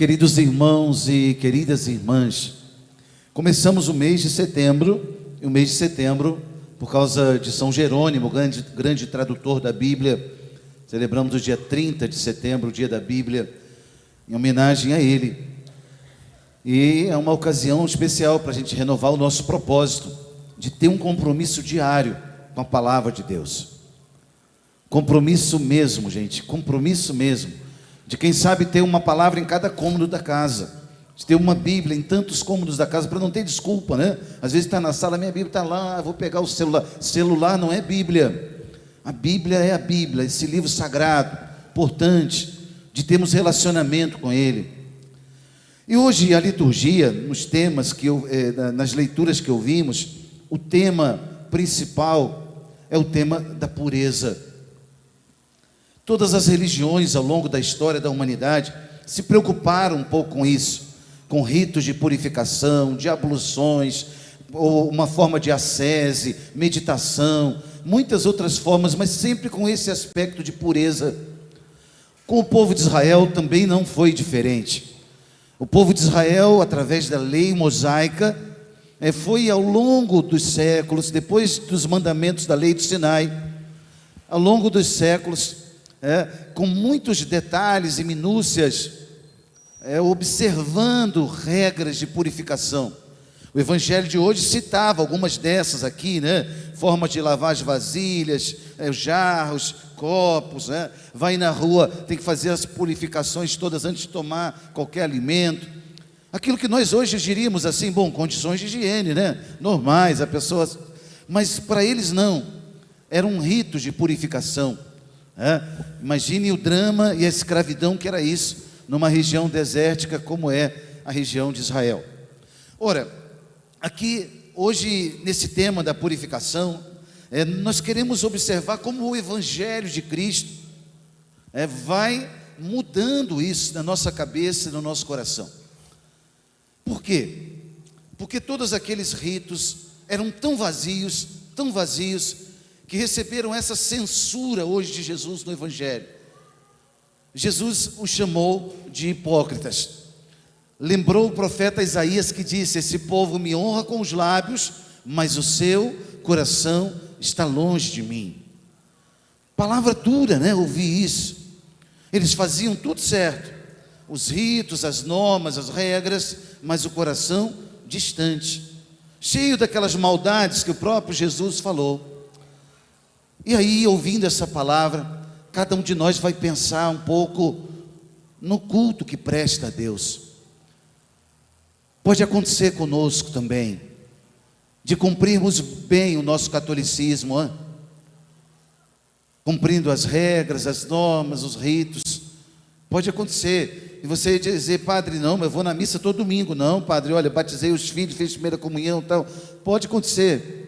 Queridos irmãos e queridas irmãs, começamos o mês de setembro, e o mês de setembro, por causa de São Jerônimo, grande tradutor da Bíblia, celebramos o dia 30 de setembro, o dia da Bíblia, em homenagem a ele. E é uma ocasião especial para a gente renovar o nosso propósito, de ter um compromisso diário com a palavra de Deus. Compromisso mesmo, gente, compromisso mesmo. De quem sabe ter uma palavra em cada cômodo da casa, de ter uma Bíblia em tantos cômodos da casa, para não ter desculpa, né? Às vezes está na sala, minha Bíblia está lá, vou pegar o celular. Celular não é Bíblia. A Bíblia é a Bíblia, esse livro sagrado, importante, de termos relacionamento com ele. E hoje a liturgia, nos temas nas leituras que ouvimos, o tema principal é o tema da pureza. Todas as religiões ao longo da história da humanidade se preocuparam um pouco com isso, com ritos de purificação, de abluções, ou uma forma de ascese, meditação, muitas outras formas, mas sempre com esse aspecto de pureza. Com o povo de Israel também não foi diferente. O povo de Israel, através da lei mosaica, foi ao longo dos séculos, depois dos mandamentos da lei do Sinai, ao longo dos séculos, com muitos detalhes e minúcias, observando regras de purificação. O Evangelho de hoje citava algumas dessas aqui, forma de lavar as vasilhas, jarros, copos, vai na rua, tem que fazer as purificações todas antes de tomar qualquer alimento. Aquilo que nós hoje diríamos assim, condições de higiene, normais, a pessoa, mas para eles não, era um rito de purificação. Imagine o drama e a escravidão que era isso, numa região desértica como é a região de Israel. Ora, aqui, hoje, nesse tema da purificação, nós queremos observar como o Evangelho de Cristo vai mudando isso na nossa cabeça e no nosso coração. Por quê? Porque todos aqueles ritos eram tão vazios, que receberam essa censura hoje de Jesus no Evangelho. Jesus os chamou de hipócritas. Lembrou o profeta Isaías que disse: esse povo me honra com os lábios, mas o seu coração está longe de mim. Palavra dura, ouvir isso. Eles faziam tudo certo, os ritos, as normas, as regras, mas o coração distante, cheio daquelas maldades que o próprio Jesus falou. E aí, ouvindo essa palavra, cada um de nós vai pensar um pouco no culto que presta a Deus. Pode acontecer conosco também, de cumprirmos bem o nosso catolicismo, cumprindo as regras, as normas, os ritos. Pode acontecer, e você dizer: padre, não, eu vou na missa todo domingo. Não, padre, olha, batizei os filhos, fiz primeira comunhão, tal. Pode acontecer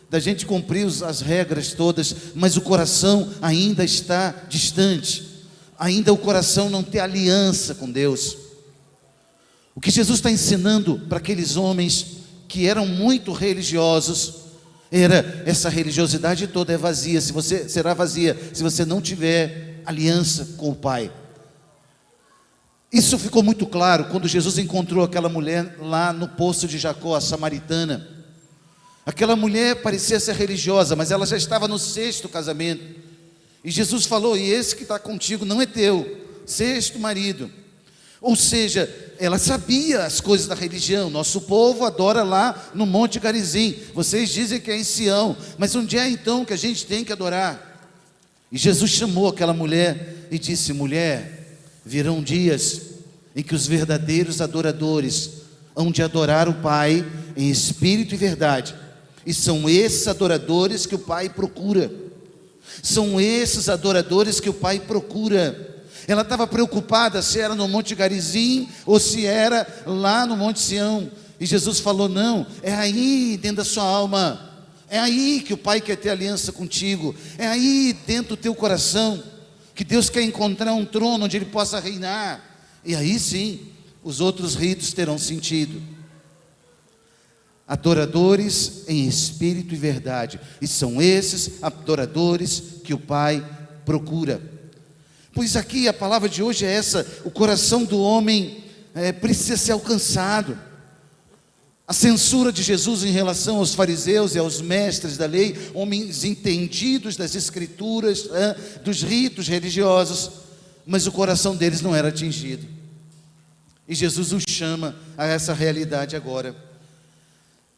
da gente cumprir as regras todas, mas o coração ainda está distante, ainda o coração não tem aliança com Deus. O que Jesus está ensinando para aqueles homens que eram muito religiosos, era essa religiosidade toda é vazia, será vazia se você não tiver aliança com o Pai. Isso ficou muito claro quando Jesus encontrou aquela mulher lá no poço de Jacó, a samaritana. Aquela mulher parecia ser religiosa, mas ela já estava no 6º casamento. E Jesus falou: e esse que está contigo não é teu, 6º marido. Ou seja, ela sabia as coisas da religião. Nosso povo adora lá no Monte Garizim. Vocês dizem que é em Sião, mas onde é então que a gente tem que adorar? E Jesus chamou aquela mulher e disse: mulher, virão dias em que os verdadeiros adoradores hão de adorar o Pai em espírito e verdade. E são esses adoradores que o Pai procura. São esses adoradores que o Pai procura. Ela estava preocupada se era no Monte Garizim ou se era lá no Monte Sião. E Jesus falou: não, é aí dentro da sua alma. É aí que o Pai quer ter aliança contigo. É aí dentro do teu coração que Deus quer encontrar um trono onde Ele possa reinar. E aí sim, os outros ritos terão sentido. Adoradores em espírito e verdade, e são esses adoradores que o Pai procura. Pois aqui a palavra de hoje é essa: o coração do homem precisa ser alcançado. A censura de Jesus em relação aos fariseus e aos mestres da lei, homens entendidos das escrituras, dos ritos religiosos, mas o coração deles não era atingido. E Jesus os chama a essa realidade agora.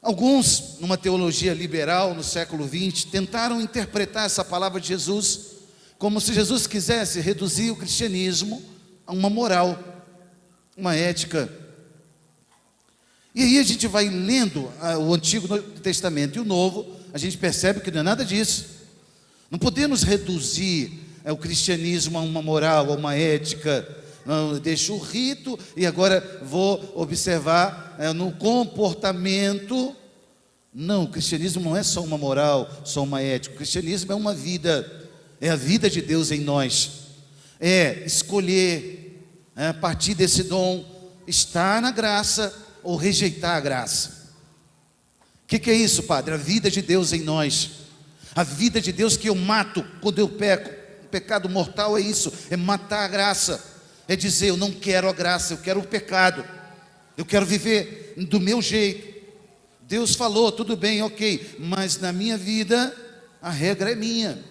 Alguns, numa teologia liberal no século XX, tentaram interpretar essa palavra de Jesus como se Jesus quisesse reduzir o cristianismo a uma moral, uma ética. E aí a gente vai lendo o Antigo Testamento e o Novo, a gente percebe que não é nada disso. Não podemos reduzir o cristianismo a uma moral, a uma ética. Não, eu deixo o rito e agora vou observar no comportamento. Não, o cristianismo não é só uma moral, só uma ética. O cristianismo é uma vida, é a vida de Deus em nós. É escolher, a partir desse dom, estar na graça ou rejeitar a graça. O que é isso, Padre? A vida de Deus em nós. A vida de Deus que eu mato quando eu peco. O pecado mortal é isso, é matar a graça. É dizer, eu não quero a graça, eu quero o pecado. Eu quero viver do meu jeito. Deus falou, tudo bem, ok, mas na minha vida, a regra é minha.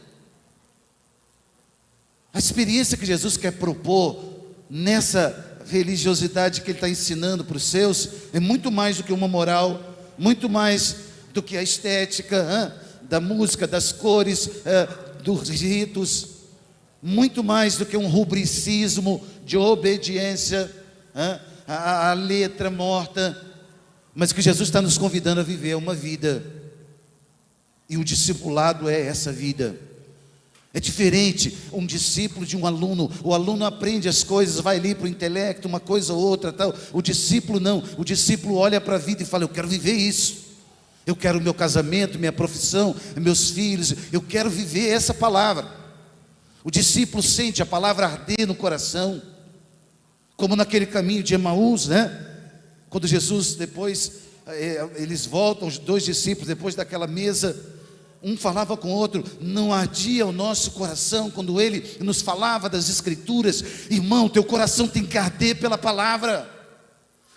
A experiência que Jesus quer propor nessa religiosidade que Ele está ensinando para os seus, é muito mais do que uma moral, muito mais do que a estética, da música, das cores, dos ritos, muito mais do que um rubricismo de obediência à letra morta, mas que Jesus está nos convidando a viver uma vida, e o discipulado é essa vida. É diferente um discípulo de um aluno. O aluno aprende as coisas, vai ali para o intelecto, uma coisa ou outra, tal. O discípulo não, o discípulo olha para a vida e fala, eu quero viver isso. Eu quero o meu casamento, minha profissão, meus filhos, eu quero viver essa palavra. O discípulo sente a palavra arder no coração, como naquele caminho de Emaús, quando Jesus depois, eles voltam, os dois discípulos, depois daquela mesa, um falava com o outro, não ardia o nosso coração quando ele nos falava das escrituras? Irmão, teu coração tem que arder pela palavra.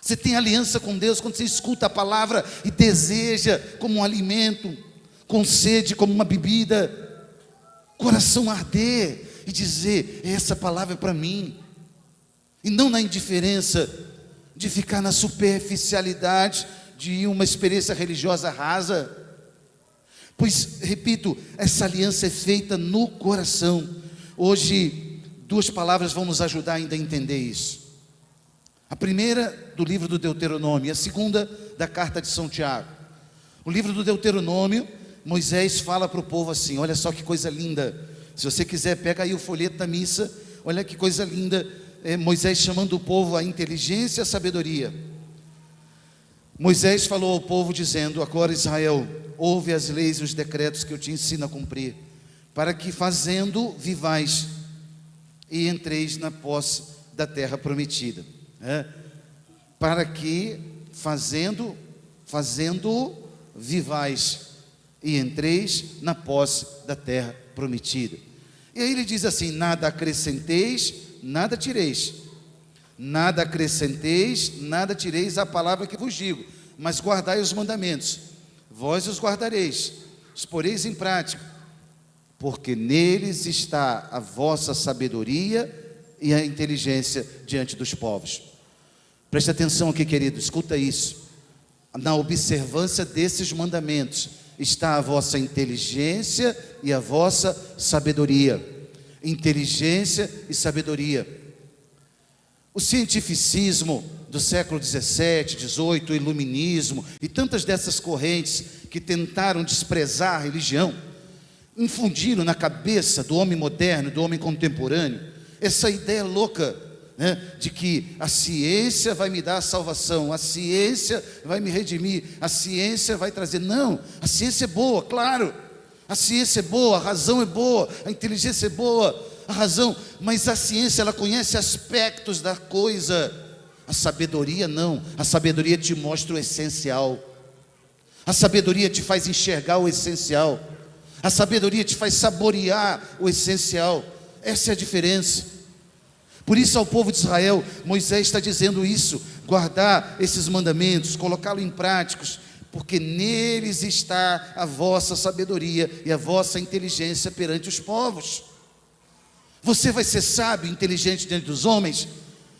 Você tem aliança com Deus quando você escuta a palavra e deseja como um alimento, com sede como uma bebida. Coração arder e dizer, essa palavra é para mim. E não na indiferença de ficar na superficialidade de uma experiência religiosa rasa. Pois, repito, essa aliança é feita no coração. Hoje, duas palavras vão nos ajudar ainda a entender isso. A primeira do livro do Deuteronômio, e a segunda da carta de São Tiago. O livro do Deuteronômio, Moisés fala para o povo assim, olha só que coisa linda. Se você quiser, pega aí o folheto da missa, olha que coisa linda. Moisés chamando o povo à inteligência e à sabedoria. Moisés falou ao povo dizendo, agora Israel, ouve as leis e os decretos que eu te ensino a cumprir, para que fazendo vivais e entreis na posse da terra prometida. Para que fazendo vivais e entreis na posse da terra prometida. E aí ele diz assim, nada acrescenteis, nada tireis. Nada acrescenteis, nada tireis a palavra que vos digo, mas guardai os mandamentos. Vós os guardareis, os poreis em prática, porque neles está a vossa sabedoria e a inteligência diante dos povos. Preste atenção aqui, querido, escuta isso. Na observância desses mandamentos está a vossa inteligência e a vossa sabedoria. Inteligência e sabedoria. O cientificismo do século 17, 18, o iluminismo e tantas dessas correntes que tentaram desprezar a religião, infundiram na cabeça do homem moderno, do homem contemporâneo, essa ideia louca, de que a ciência vai me dar a salvação, a ciência vai me redimir, a ciência vai trazer. Não, a ciência é boa, claro, a ciência é boa, a razão é boa, a inteligência é boa, a razão, mas a ciência, ela conhece aspectos da coisa. A sabedoria não, a sabedoria te mostra o essencial, a sabedoria te faz enxergar o essencial, a sabedoria te faz saborear o essencial. Essa é a diferença. Por isso ao povo de Israel, Moisés está dizendo isso: guardar esses mandamentos, colocá-los em práticos, porque neles está a vossa sabedoria e a vossa inteligência perante os povos. Você vai ser sábio e inteligente diante dos homens,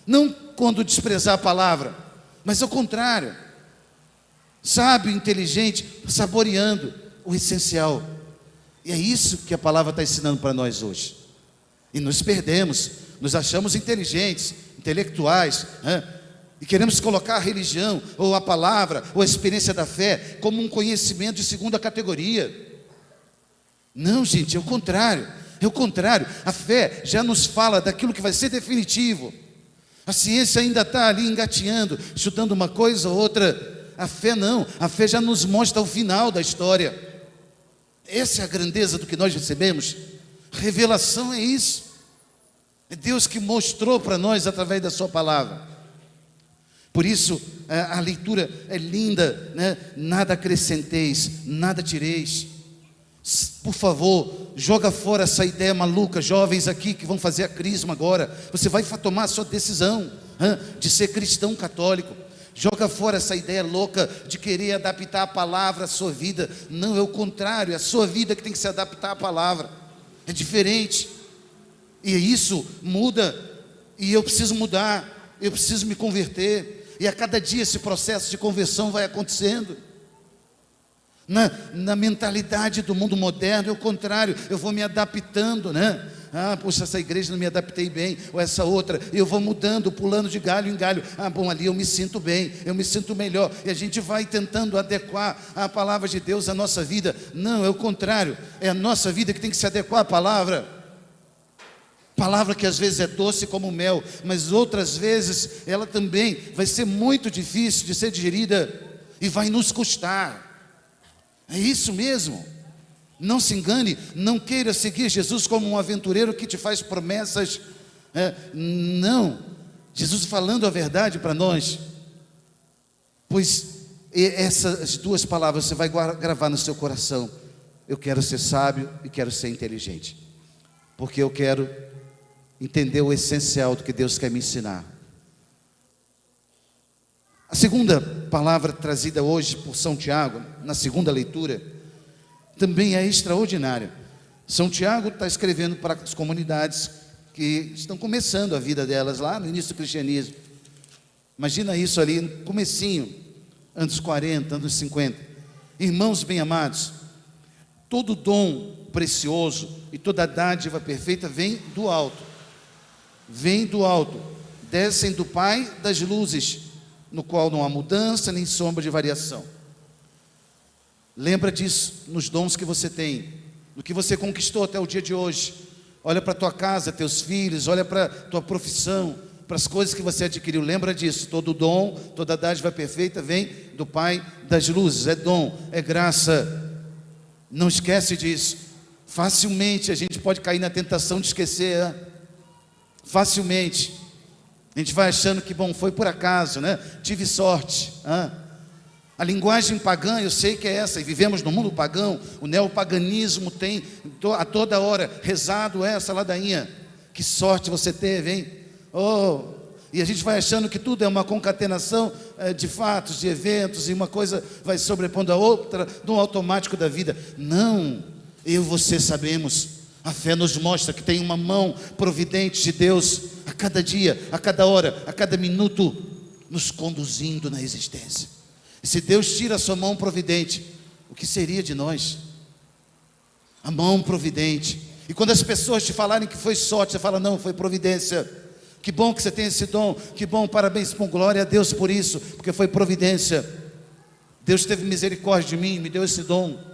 não quando desprezar a palavra, mas ao contrário, sábio e inteligente, saboreando o essencial. E é isso que a palavra está ensinando para nós hoje. E nos perdemos, nos achamos inteligentes, intelectuais, e queremos colocar a religião, ou a palavra, ou a experiência da fé como um conhecimento de segunda categoria. Não, gente, é o contrário. É o contrário. A fé já nos fala daquilo que vai ser definitivo. A ciência ainda está ali engateando, estudando uma coisa ou outra. A fé não. A fé já nos mostra o final da história. Essa é a grandeza do que nós recebemos. Revelação é isso. É Deus que mostrou para nós através da sua palavra. Por isso, a leitura é linda, né? Nada acrescenteis, nada tireis. Por favor, joga fora essa ideia maluca, jovens aqui que vão fazer a crisma agora. Você vai tomar a sua decisão de ser cristão católico. Joga fora essa ideia louca de querer adaptar a palavra à sua vida. Não, é o contrário, é a sua vida que tem que se adaptar à palavra. É diferente. E isso muda, e eu preciso mudar, eu preciso me converter. E a cada dia esse processo de conversão vai acontecendo. Na mentalidade do mundo moderno, é o contrário, eu vou me adaptando, né? Poxa, essa igreja não me adaptei bem, ou essa outra, eu vou mudando, pulando de galho em galho. Bom, ali eu me sinto bem, eu me sinto melhor. E a gente vai tentando adequar a palavra de Deus à nossa vida. Não, é o contrário, é a nossa vida que tem que se adequar à palavra. Palavra que às vezes é doce como mel, mas outras vezes ela também vai ser muito difícil de ser digerida e vai nos custar. É isso mesmo. Não se engane, não queira seguir Jesus como um aventureiro que te faz promessas. Não, Jesus falando a verdade para nós. Pois essas duas palavras você vai gravar no seu coração. Eu quero ser sábio e quero ser inteligente, porque eu quero entender o essencial do que Deus quer me ensinar. A segunda palavra trazida hoje por São Tiago, na segunda leitura, também é extraordinária. São Tiago está escrevendo para as comunidades que estão começando a vida delas lá no início do cristianismo. Imagina isso ali no comecinho, anos 40, anos 50. Irmãos bem-amados, todo dom precioso e toda dádiva perfeita vem do alto. Vem do alto, descem do Pai das luzes, no qual não há mudança nem sombra de variação. Lembra disso nos dons que você tem, no que você conquistou até o dia de hoje. Olha para a tua casa, teus filhos, olha para a tua profissão, para as coisas que você adquiriu. Lembra disso, todo dom, toda dádiva perfeita vem do Pai das luzes. É dom, é graça. Não esquece disso. Facilmente a gente pode cair na tentação de esquecer, facilmente. A gente vai achando que, bom, foi por acaso, né? Tive sorte. A linguagem pagã, eu sei que é essa, e vivemos no mundo pagão. O neopaganismo tem a toda hora rezado essa ladainha. Que sorte você teve, hein? E a gente vai achando que tudo é uma concatenação de fatos, de eventos, e uma coisa vai sobrepondo a outra, no automático da vida. Não, eu e você sabemos. A fé nos mostra que tem uma mão providente de Deus a cada dia, a cada hora, a cada minuto, nos conduzindo na existência. E se Deus tira a sua mão providente, o que seria de nós? A mão providente. E quando as pessoas te falarem que foi sorte, você fala, não, foi providência. Que bom que você tem esse dom, que bom, parabéns, com glória a Deus por isso, porque foi providência. Deus teve misericórdia de mim, me deu esse dom.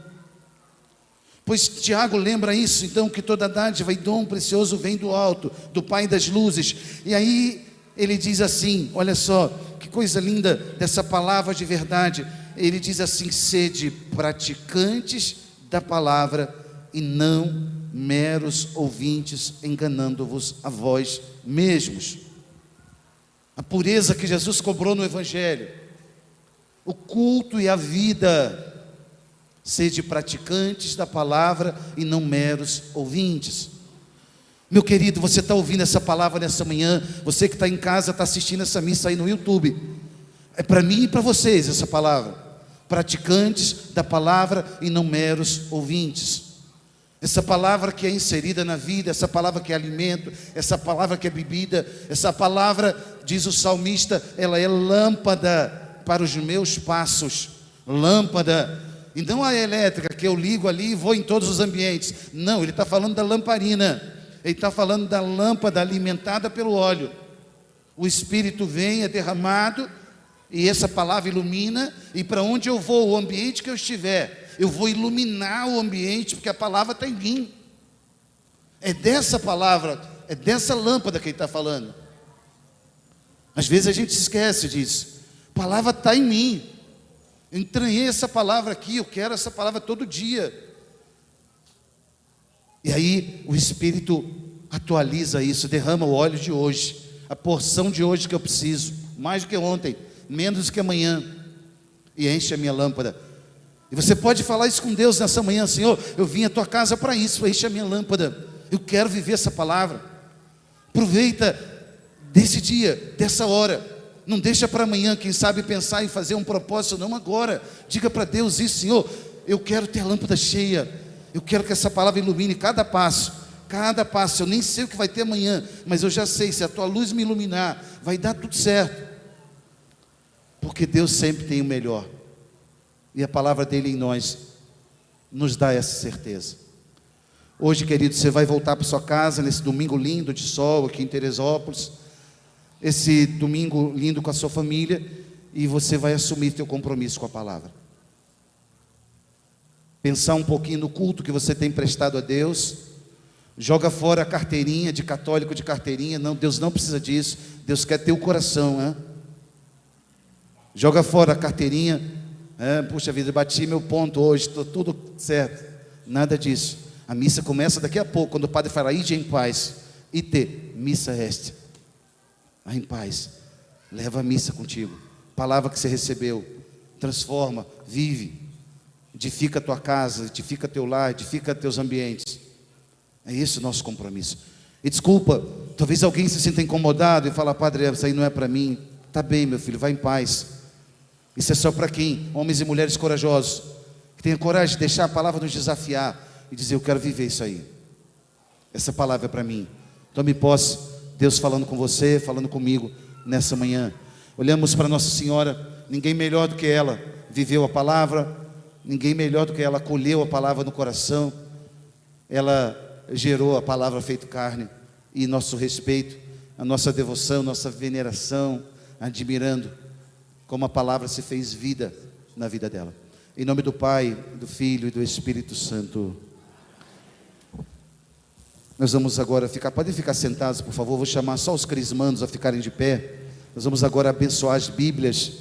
Pois Tiago lembra isso, então, que toda dádiva e dom precioso vem do alto, do Pai das luzes. E aí ele diz assim, olha só, que coisa linda dessa palavra de verdade. Ele diz assim, sede praticantes da palavra e não meros ouvintes, enganando-vos a vós mesmos. A pureza que Jesus cobrou no Evangelho, o culto e a vida. Sede praticantes da palavra e não meros ouvintes. Meu querido, você está ouvindo essa palavra nessa manhã, você que está em casa, está assistindo essa missa aí no YouTube, é para mim e para vocês essa palavra, praticantes da palavra e não meros ouvintes. Essa palavra que é inserida na vida, essa palavra que é alimento, essa palavra que é bebida, essa palavra, diz o salmista, ela é lâmpada para os meus passos, lâmpada, e não a elétrica que eu ligo ali e vou em todos os ambientes, não, ele está falando da lamparina, ele está falando da lâmpada alimentada pelo óleo. O Espírito vem, é derramado, e essa palavra ilumina, e para onde eu vou, o ambiente que eu estiver, eu vou iluminar o ambiente, porque a palavra está em mim. É dessa palavra, é dessa lâmpada que ele está falando. Às vezes a gente esquece disso. A palavra está em mim. Eu entranhei essa palavra aqui, eu quero essa palavra todo dia. E aí o Espírito atualiza isso, derrama o óleo de hoje, a porção de hoje que eu preciso, mais do que ontem, menos do que amanhã, e enche a minha lâmpada. E você pode falar isso com Deus nessa manhã: Senhor, eu vim à tua casa para isso, enche a minha lâmpada, eu quero viver essa palavra. Aproveita desse dia, dessa hora, não deixa para amanhã, quem sabe pensar em fazer um propósito, não agora. Diga para Deus isso: Senhor, eu quero ter a lâmpada cheia, eu quero que essa palavra ilumine cada passo, eu nem sei o que vai ter amanhã, mas eu já sei, se a tua luz me iluminar, vai dar tudo certo, porque Deus sempre tem o melhor, e a palavra dele em nós nos dá essa certeza. Hoje, querido, você vai voltar para sua casa nesse domingo lindo de sol aqui em Teresópolis, esse domingo lindo com a sua família, e você vai assumir teu compromisso com a palavra. Pensar um pouquinho no culto que você tem prestado a Deus. Joga fora a carteirinha de católico, de carteirinha. Não, Deus não precisa disso. Deus quer teu coração, hein? Joga fora a carteirinha. Puxa vida, bati meu ponto hoje, estou tudo certo. Nada disso. A missa começa daqui a pouco, quando o padre fala: ide em paz. Ite, missa est. Vai em paz. Leva a missa contigo. Palavra que você recebeu. Transforma, vive. Edifica a tua casa, edifica teu lar, edifica teus ambientes. É esse o nosso compromisso. E desculpa, talvez alguém se sinta incomodado e fala: padre, isso aí não é para mim. Tá bem, meu filho, vai em paz. Isso é só para quem? Homens e mulheres corajosos, que tenham coragem de deixar a palavra nos desafiar e dizer: eu quero viver isso aí. Essa palavra é para mim. Tome posse, Deus falando com você, falando comigo nessa manhã. Olhamos para Nossa Senhora, ninguém melhor do que ela viveu a palavra, ninguém melhor do que ela acolheu a palavra no coração. Ela gerou a palavra feito carne, e nosso respeito, a nossa devoção, nossa veneração, admirando como a palavra se fez vida na vida dela. Em nome do Pai, do Filho e do Espírito Santo. Nós vamos agora podem ficar sentados, por favor. Vou chamar só os crismandos a ficarem de pé. Nós vamos agora abençoar as Bíblias